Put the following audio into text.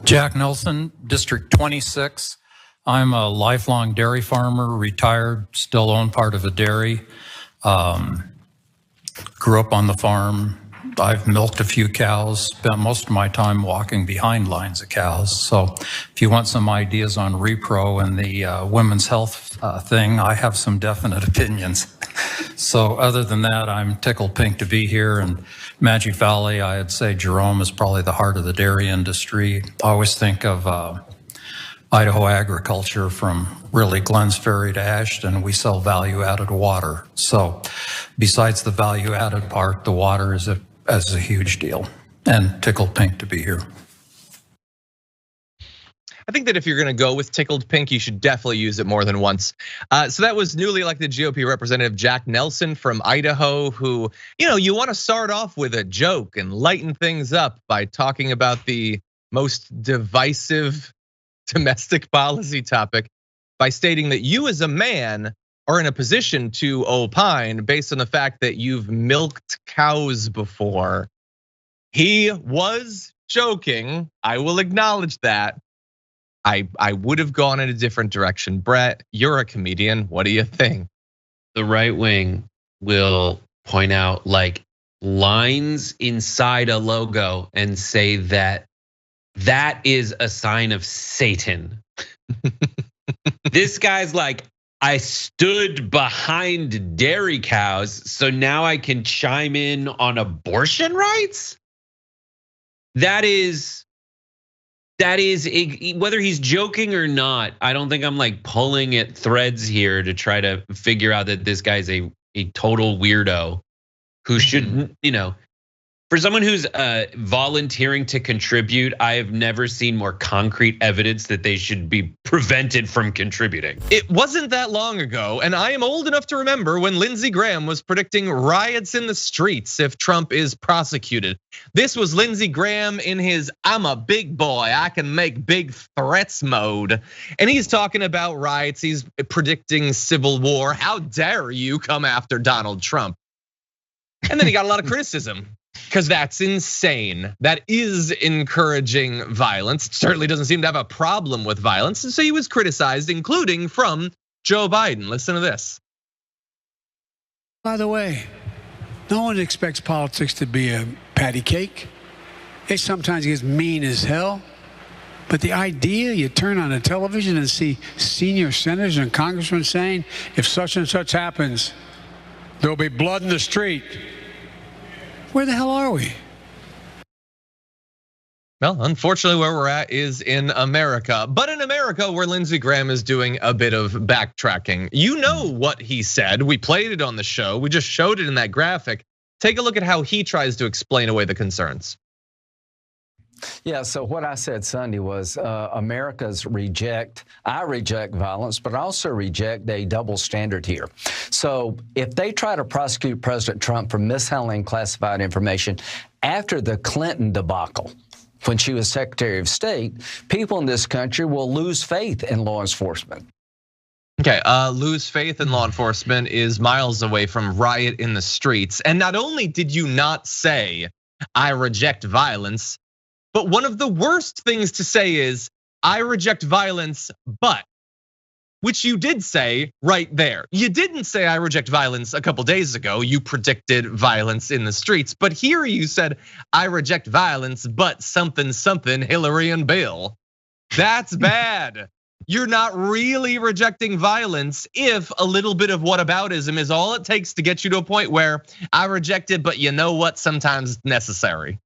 Jack Nelson, District 26. I'm a lifelong dairy farmer, retired, still own part of a dairy. Grew up on the farm. I've milked a few cows, spent most of my time walking behind lines of cows. So if you want some ideas on repro and the women's health thing, I have some definite opinions. So other than that, I'm tickled pink to be here. And Magic Valley, I'd say Jerome is probably the heart of the dairy industry. I always think of Idaho agriculture from really Glens Ferry to Ashton. We sell value-added water. So besides the value-added part, the water is a huge deal, and tickled pink to be here. I think that if you're gonna go with tickled pink, you should definitely use it more than once. So that was newly elected GOP Representative Jack Nelson from Idaho, who, you wanna start off with a joke and lighten things up by talking about the most divisive domestic policy topic by stating that you as a man are in a position to opine based on the fact that you've milked cows before. He was joking, I will acknowledge that. I would have gone in a different direction. Brett, you're a comedian, what do you think? The right wing will point out like lines inside a logo and say that is a sign of Satan. This guy's like, I stood behind dairy cows, so now I can chime in on abortion rights? That is whether he's joking or not. I don't think I'm like pulling at threads here to try to figure out that this guy's a total weirdo who shouldn't, for someone who's volunteering to contribute, I have never seen more concrete evidence that they should be prevented from contributing. It wasn't that long ago, and I am old enough to remember when Lindsey Graham was predicting riots in the streets if Trump is prosecuted. This was Lindsey Graham in his "I'm a big boy, I can make big threats" mode. And he's talking about riots, he's predicting civil war. How dare you come after Donald Trump? And then he got a lot of criticism, because that's insane. That is encouraging violence. It certainly doesn't seem to have a problem with violence. And so he was criticized, including from Joe Biden. Listen to this. By the way, no one expects politics to be a patty cake. It sometimes gets mean as hell. But the idea you turn on the television and see senior senators and congressmen saying, if such and such happens, there'll be blood in the street. Where the hell are we? Well, unfortunately, where we're at is in America. But in America, where Lindsey Graham is doing a bit of backtracking. You know what he said. We played it on the show. We just showed it in that graphic. Take a look at how he tries to explain away the concerns. Yeah, so what I said Sunday was I reject violence, but I also reject a double standard here. So if they try to prosecute President Trump for mishandling classified information after the Clinton debacle, when she was Secretary of State, people in this country will lose faith in law enforcement. Okay, lose faith in law enforcement is miles away from riot in the streets. And not only did you not say, I reject violence, but one of the worst things to say is, I reject violence, but, which you did say right there. You didn't say I reject violence a couple days ago. You predicted violence in the streets, but here you said, I reject violence, but something, something, Hillary and Bill. That's bad. You're not really rejecting violence if a little bit of whataboutism is all it takes to get you to a point where I reject it, but you know what, sometimes it's necessary.